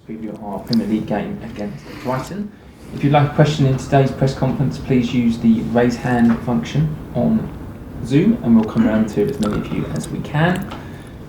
preview our Premier League game against Brighton. If you'd like a question in today's press conference, please use the raise hand function on Zoom and we'll come around to as many of you as we can.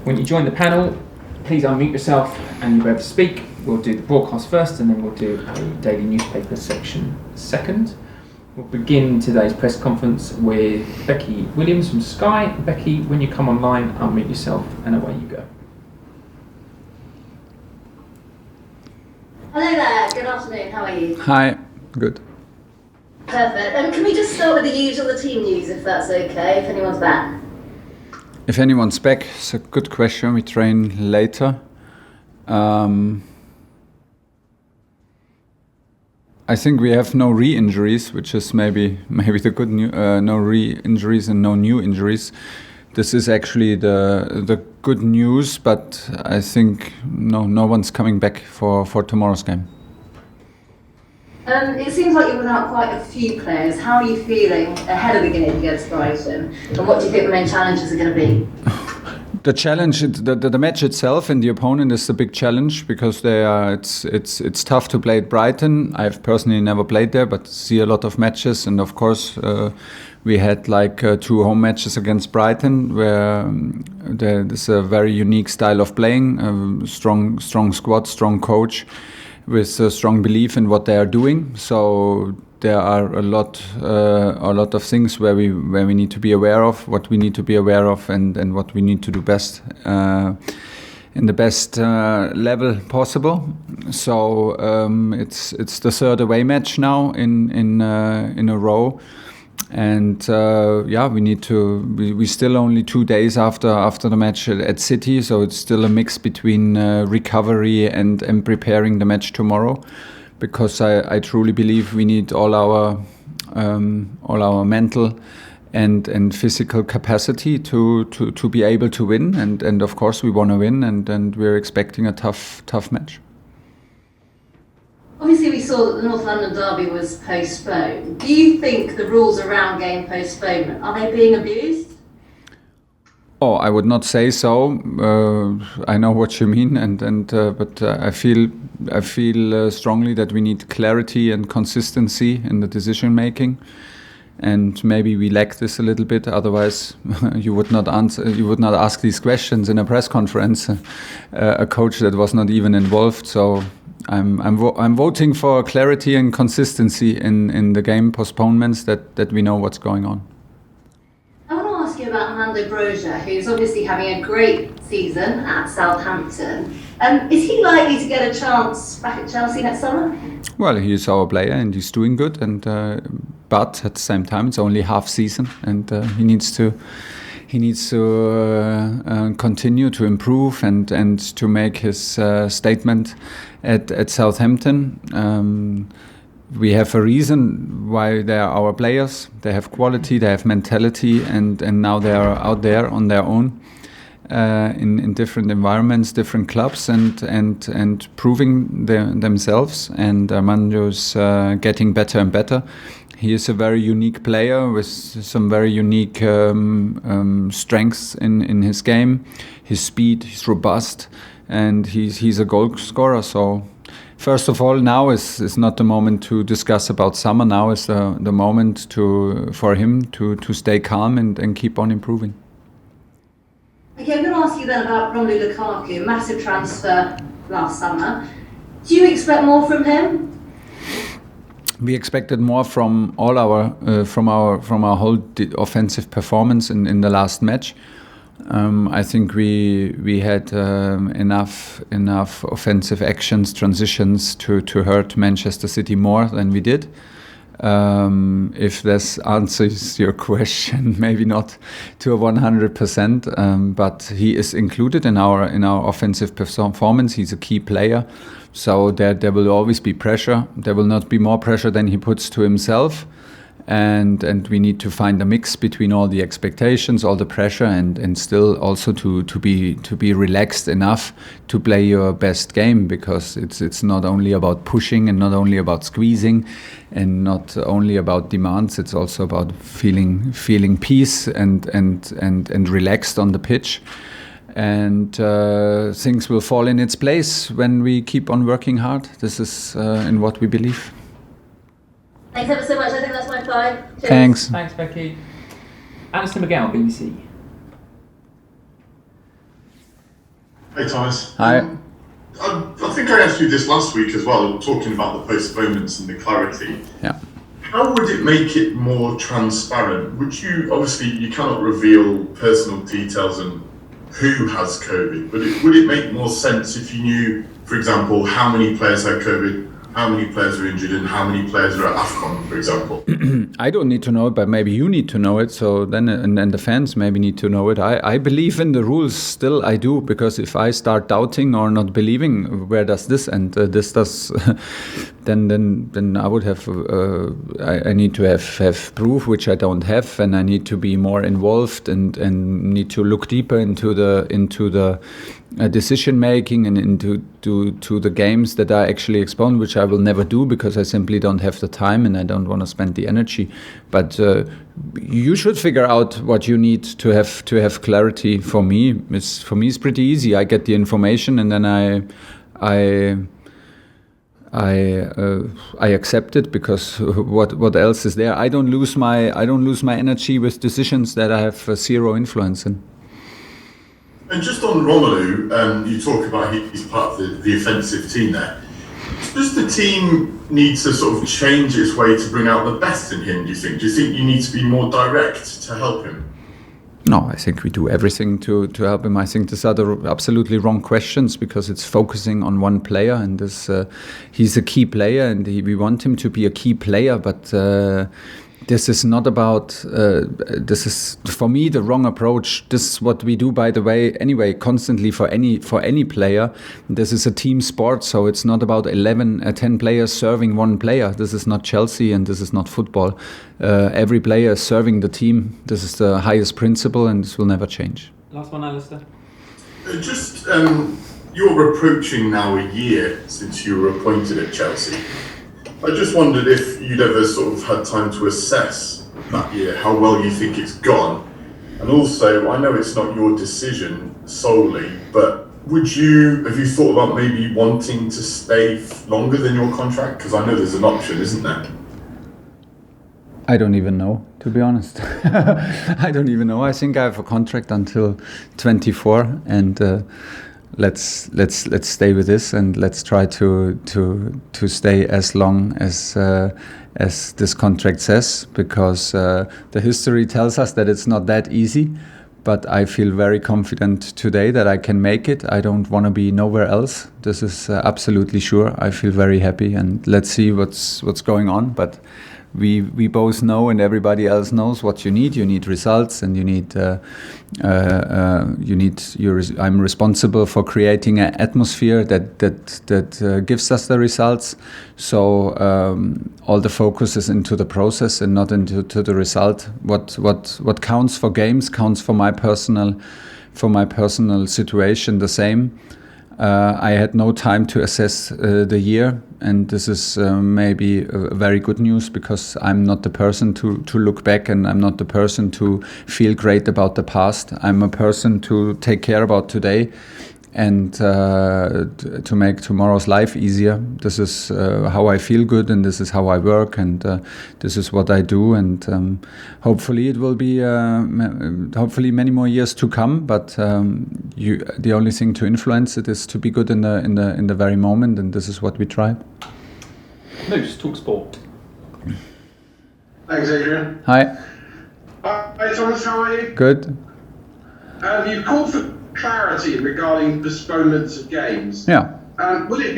When you join the panel, please unmute yourself and you'll be able to speak. We'll do the broadcast first and then we'll do a daily newspaper section second. We'll begin today's press conference with Becky Williams from Sky. Becky, when you come online, unmute yourself and away you go. Hello there, good afternoon, how are you? Hi, good. Perfect. Can we just start with the usual, the team news, if that's okay, if anyone's back? If anyone's back, it's a good question. We train later. I think we have no re-injuries, which is maybe the good news. No re-injuries and no new injuries. This is actually the good news, but I think no one's coming back for tomorrow's game. It seems like you're without quite a few players. How are you feeling ahead of the game against Brighton? And what do you think the main challenges are going to be? The challenge, the match itself and the opponent is the big challenge because it's tough to play at Brighton. I've personally never played there, but see a lot of matches, and of course we had like 2 home matches against Brighton where there's a very unique style of playing, strong squad, strong coach with a strong belief in what they are doing. So there are a lot of things where we need to be aware of, what we need to be aware of, and what we need to do best in the best level possible. So it's the third away match now in a row, and we need to. We still only 2 days after the match at City, so it's still a mix between recovery and preparing the match tomorrow. Because I truly believe we need all our mental and physical capacity to be able to win, and of course we want to win, and we're expecting a tough match. Obviously we saw that the North London derby was postponed. Do you think the rules around game postponement, are they being abused? Oh, I would not say so. I know what you mean, but I feel strongly that we need clarity and consistency in the decision making, and maybe we lack this a little bit. Otherwise, you would not ask these questions in a press conference. A coach that was not even involved. So I'm voting for clarity and consistency in the game postponements, that we know what's going on. About Armando Broja, who's obviously having a great season at Southampton. Is he likely to get a chance back at Chelsea next summer? Well, he's our player and he's doing good, and but at the same time it's only half season, and he needs to continue to improve and to make his statement at Southampton. We have a reason why they are our players. They have quality, they have mentality, and now they are out there on their own in different environments, different clubs, and proving themselves. And Armando's getting better and better. He is a very unique player with some very unique strengths in his game. His speed, he's robust, and he's a goal scorer. So. First of all, now is not the moment to discuss about summer. Now is the moment for him to stay calm and keep on improving. Okay, I'm going to ask you then about Romelu Lukaku, massive transfer last summer. Do you expect more from him? We expected more from all our from our whole offensive performance in the last match. I think we had enough offensive actions, transitions to hurt Manchester City more than we did. If this answers your question, maybe not to a 100%, but he is included in our offensive performance. He's a key player, so there will always be pressure. There will not be more pressure than he puts to himself. And we need to find a mix between all the expectations, all the pressure, and still also to be relaxed enough to play your best game, because it's not only about pushing and not only about squeezing and not only about demands. It's also about feeling peace and relaxed on the pitch. and things will fall in its place when we keep on working hard. This is in what we believe. Thanks ever so much. I think that's my 5. Cheers. Thanks. Thanks, Becky. Alistair McGowan, BBC. Hey Thomas. Hi. I think I asked you this last week as well, talking about the postponements and the clarity. Yeah. How would it make it more transparent? Would you, obviously you cannot reveal personal details and who has COVID, but would it make more sense if you knew, for example, how many players had COVID, how many players are injured, and how many players are at AFCON, for example? I don't need to know it, but maybe you need to know it. So then, and the fans maybe need to know it. I believe in the rules still. I do, because if I start doubting or not believing, where does this end? This does. Then I would have. I need to have proof, which I don't have, and I need to be more involved and need to look deeper into the decision making and into the games that are actually exposed, which I will never do because I simply don't have the time and I don't want to spend the energy. But you should figure out what you need to have clarity. For me, it's pretty easy. I get the information and then I accept it, because what else is there? I don't lose my energy with decisions that I have zero influence in. And just on Romelu, you talk about he's part of the offensive team there. Does the team need to sort of change its way to bring out the best in him, do you think? Do you think you need to be more direct to help him? No, I think we do everything to help him. I think these are the absolutely wrong questions, because it's focusing on one player, and he's a key player, and we want him to be a key player, but this is not about, this is for me the wrong approach. This is what we do, by the way, anyway, constantly for any player. This is a team sport, so it's not about 10 players serving one player. This is not Chelsea and this is not football. Every player is serving the team. This is the highest principle, and this will never change. Last one, Alistair. Just, you're approaching now a year since you were appointed at Chelsea. I just wondered if you'd ever sort of had time to assess that year, how well you think it's gone. And also, I know it's not your decision solely, but have you thought about maybe wanting to stay longer than your contract? Because I know there's an option, isn't there? I don't even know, to be honest. I don't even know. I think I have a contract until 24, and let's stay with this, and let's try to stay as long as this contract says, because the history tells us that it's not that easy. But I feel very confident today that I can make it. I don't want to be nowhere else. This is absolutely sure. I feel very happy, and let's see what's going on. But we both know, and everybody else knows what you need. You need results, and you need I'm responsible for creating an atmosphere that gives us the results. So all the focus is into the process and not into the result. What counts for games counts for my personal situation the same. I had no time to assess the year, and this is maybe very good news, because I'm not the person to look back, and I'm not the person to feel great about the past. I'm a person to take care about today and to make tomorrow's life easier. This is how I feel good, and this is how I work, and this is what I do, and hopefully it will be hopefully many more years to come. But the only thing to influence it is to be good in the very moment, and this is what we try. Moose, talk sport. Thanks, Adrian. Hi. Hi, Thomas. How are you? Good. You called for clarity regarding postponements of games. Yeah. Would it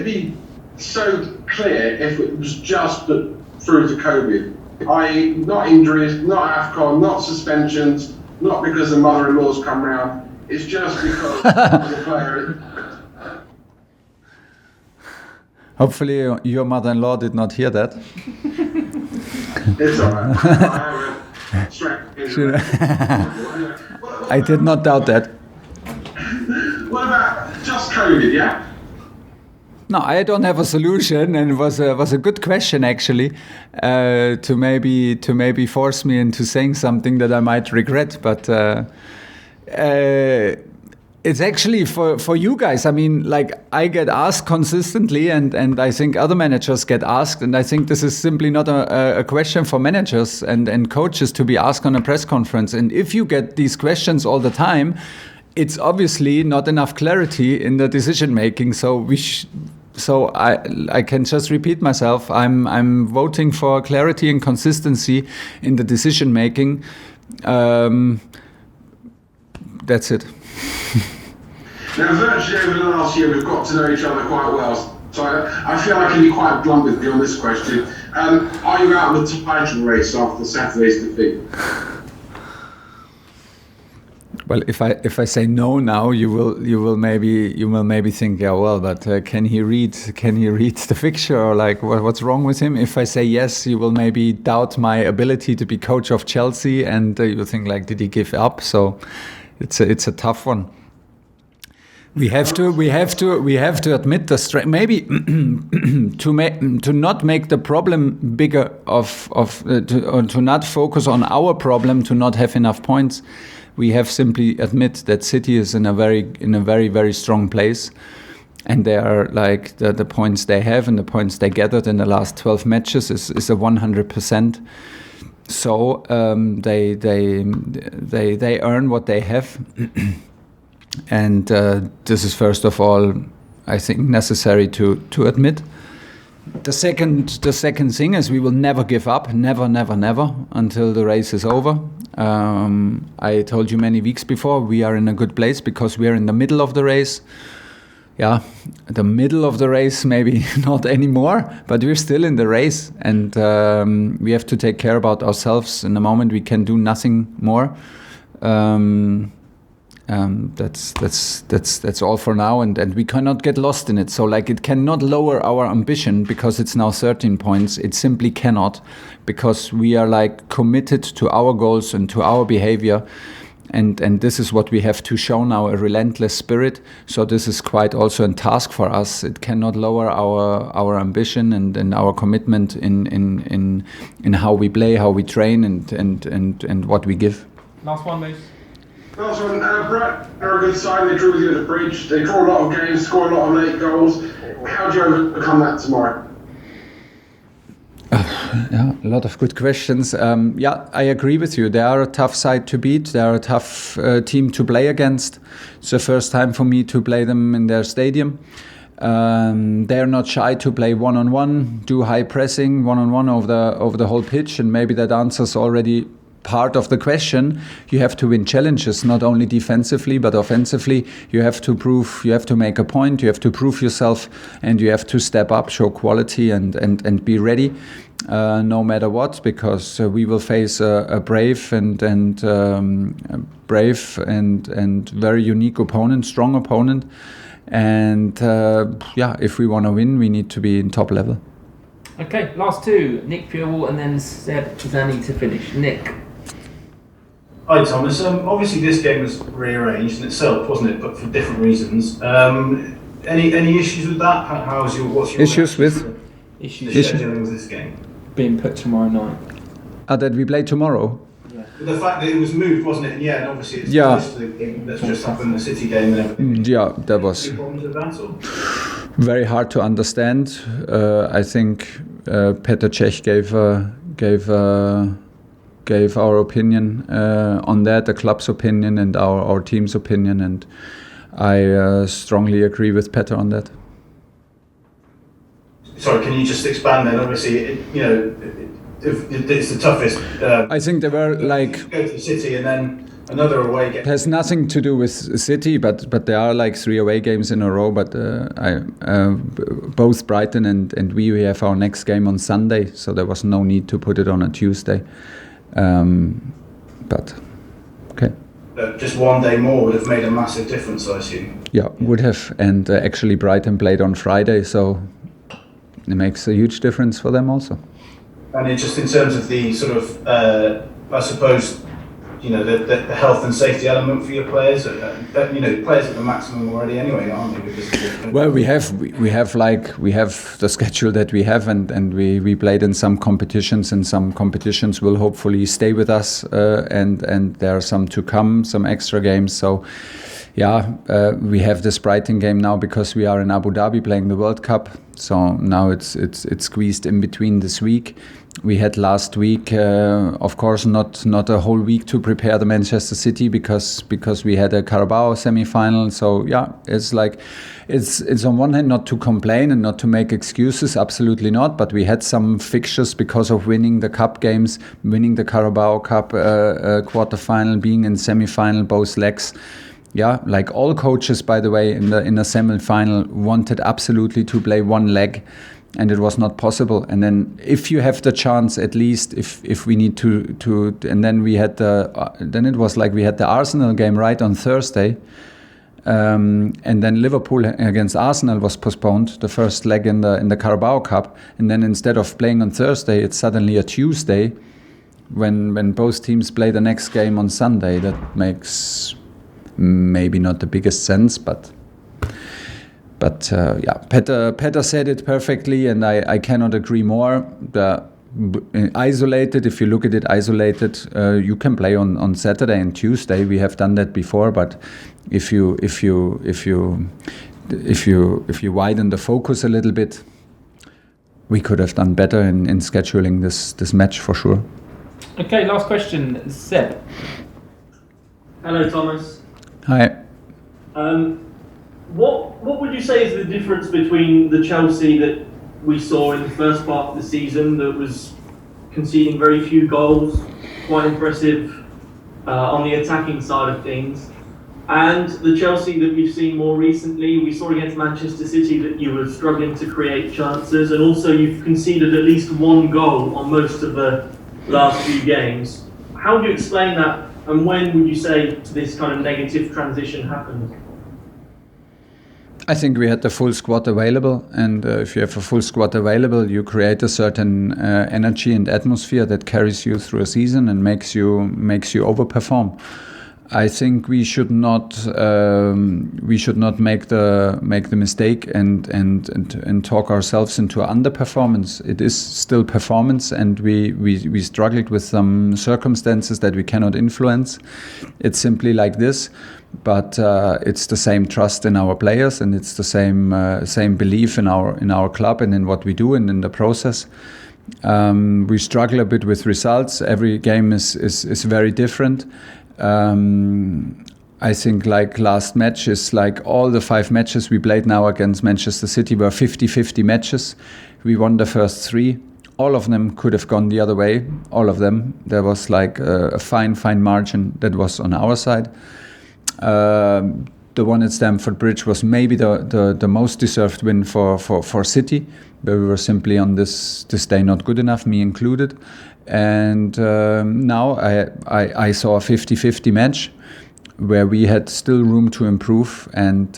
be so clear if it was just through to COVID, i.e., not injuries, not AFCON, not suspensions, not because the mother-in-law's come round? It's just because the player. Hopefully your mother-in-law did not hear that. It's alright. I haven't. I did not doubt that. What about just COVID? Yeah. No, I don't have a solution, and it was a good question actually, to maybe force me into saying something that I might regret. But It's actually for you guys. I mean, like, I get asked consistently, and I think other managers get asked, and I think this is simply not a question for managers and coaches to be asked on a press conference. And if you get these questions all the time, it's obviously not enough clarity in the decision making. So I can just repeat myself. I'm voting for clarity and consistency in the decision making. That's it. Now, virtually over the last year, we've got to know each other quite well. So I feel I can be quite blunt with you on this question. Are you out of the title race after Saturday's defeat? Well, if I say no now, you will maybe think, yeah, well, but can he read the fixture, or like what's wrong with him? If I say yes, you will maybe doubt my ability to be coach of Chelsea, and you will think, like, did he give up? So it's a tough one. We have to admit the strength. Maybe to not make the problem bigger to not focus on our problem, to not have enough points. We have simply admit that City is in a very very strong place, and they are, like, the points they have and the points they gathered in the last 12 matches is a 100%. So they earn what they have. And this is, first of all, I think, necessary to admit. The second thing is, we will never give up, never until the race is over. I told you many weeks before, we are in a good place because we are in the middle of the race. Yeah, the middle of the race, maybe not anymore, but we're still in the race, and we have to take care about ourselves. In the moment, we can do nothing more. That's all for now, and we cannot get lost in it. So, like, it cannot lower our ambition because it's now 13 points. It simply cannot, because we are, like, committed to our goals and to our behavior, and this is what we have to show now, a relentless spirit. So this is quite also a task for us. It cannot lower our ambition and our commitment in how we play, how we train, and what we give. Last one, Moose. Last one, Brett, they're a good side. They drew with you at the bridge. They draw a lot of games, score a lot of late goals. How do you overcome that tomorrow? Yeah, a lot of good questions. Yeah, I agree with you. They are a tough side to beat. They are a tough team to play against. It's the first time for me to play them in their stadium. They're not shy to play one-on-one, do high pressing one-on-one over the whole pitch, and maybe that answers already part of the question. You have to win challenges, not only defensively but offensively. You have to prove, you have to make a point, you have to prove yourself, and you have to step up, show quality, and be ready no matter what, because we will face a brave and very unique opponent, strong opponent, and yeah, if we want to win, we need to be in top level. Okay, last two, Nick Purewall and then Seb Zani to finish. Nick. Hi Thomas, obviously this game was rearranged in itself, wasn't it, but for different reasons. Any issues with that? What's your issues with scheduling with this game? Being put tomorrow night. That we play tomorrow? Yeah. The fact that it was moved, wasn't it? Yeah, and obviously it's the game that's just happened, the City game and everything. Yeah, that was problems with that, or? Very hard to understand. I think Petr Cech gave our opinion on that, the club's opinion and our team's opinion, and I strongly agree with Petr on that. Sorry, can you just expand then? Obviously, it's the toughest. I think there were like go to City and then another away game. It has nothing to do with City, but there are like 3 away games in a row. But both Brighton and we have our next game on Sunday, so there was no need to put it on a Tuesday. But okay. Just one day more would have made a massive difference, I assume. Yeah, would have. And actually Brighton played on Friday, so it makes a huge difference for them also. And just in terms of the sort of, I suppose, the health and safety element for your players? Players at the maximum already anyway, aren't they? Well, we have the schedule that we have, and we played in some competitions, and some competitions will hopefully stay with us, and there are some to come, some extra games. So we have this Brighton game now because we are in Abu Dhabi playing the World Cup. So now it's squeezed in between this week. We had last week, of course, not a whole week to prepare the Manchester City because we had a Carabao semi-final. So it's on one hand not to complain and not to make excuses, absolutely not. But we had some fixtures because of winning the cup games, winning the Carabao Cup quarter-final, being in semi-final both legs. Yeah, like all coaches, by the way, in the semi-final wanted absolutely to play one leg, and it was not possible. And then if you have the chance, at least if we need to, and then we had then it was like we had the Arsenal game right on Thursday, and then Liverpool against Arsenal was postponed, the first leg in the Carabao Cup, and then instead of playing on Thursday, it's suddenly a Tuesday, when both teams play the next game on Sunday. That makes maybe not the biggest sense, but Petter said it perfectly, and I cannot agree more. Isolated, if you look at it isolated, you can play on Saturday and Tuesday. We have done that before, but if you widen the focus a little bit, we could have done better in scheduling this match for sure. Okay, last question, Seb. Hello, Thomas. Hi. What would you say is the difference between the Chelsea that we saw in the first part of the season, that was conceding very few goals, quite impressive on the attacking side of things, and the Chelsea that we've seen more recently? We saw against Manchester City that you were struggling to create chances, and also you've conceded at least one goal on most of the last few games. How do you explain that? And when would you say this kind of negative transition happened? I think we had the full squad available, and if you have a full squad available, you create a certain energy and atmosphere that carries you through a season and makes you overperform. I think we should not make the mistake and talk ourselves into underperformance. It is still performance, and we struggled with some circumstances that we cannot influence. It's simply like this, but it's the same trust in our players, and it's the same belief in our club and in what we do and in the process. We struggle a bit with results. Every game is very different. I think like last match is like all the 5 matches we played now against Manchester City were 50-50 matches. We won the first 3. All of them could have gone the other way. All of them. There was like a fine margin that was on our side. The one at Stamford Bridge was maybe the most deserved win for City, where we were simply on this day not good enough, me included. And now I saw a 50-50 match where we had still room to improve, and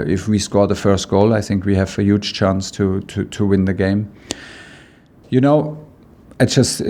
if we score the first goal, I think we have a huge chance to win the game. You know, it's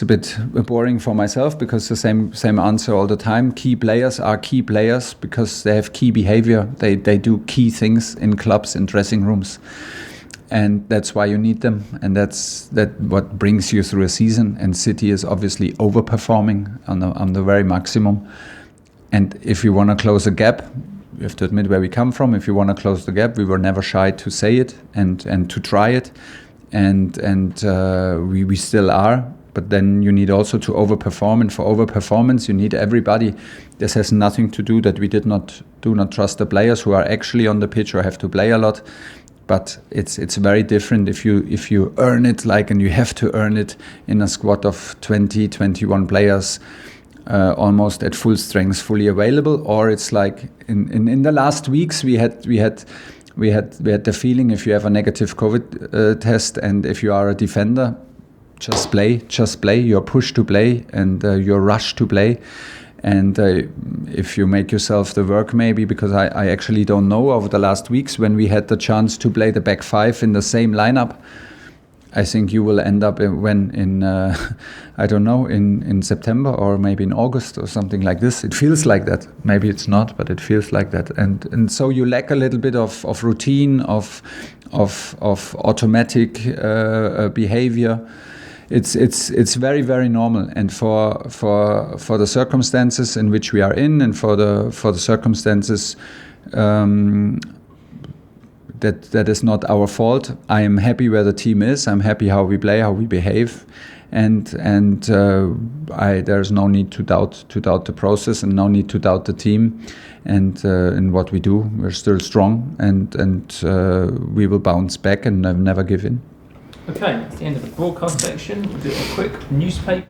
a bit boring for myself because the same answer all the time. Key players are key players because they have key behavior. They do key things in clubs and dressing rooms. And that's why you need them, and that's what brings you through a season. And City is obviously overperforming on the very maximum. And if you want to close a gap, you have to admit where we come from. If you want to close the gap, we were never shy to say it and to try it, and we still are. But then you need also to overperform, and for overperformance you need everybody. This has nothing to do that we do not trust the players who are actually on the pitch or have to play a lot. But it's very different if you earn it, and you have to earn it in a squad of 20-21 players, almost at full strength, fully available, or it's like in the last weeks we had the feeling if you have a negative COVID test and if you are a defender, just play. You're pushed to play and you're rushed to play. And if you make yourself the work, maybe, because I actually don't know, over the last weeks when we had the chance to play the back 5 in the same lineup, I think you will end up in I don't know, in September or maybe in August or something like this. It feels like that. Maybe it's not, but it feels like that. And so you lack a little bit of routine, of automatic behavior. It's very, very normal, and for the circumstances in which we are in, and for the circumstances that is not our fault. I am happy where the team is. I'm happy how we play, how we behave, and there's no need to doubt the process, and no need to doubt the team, and in what we do. We're still strong, and we will bounce back and never give in. Okay, that's the end of the broadcast section. We'll do a quick newspaper.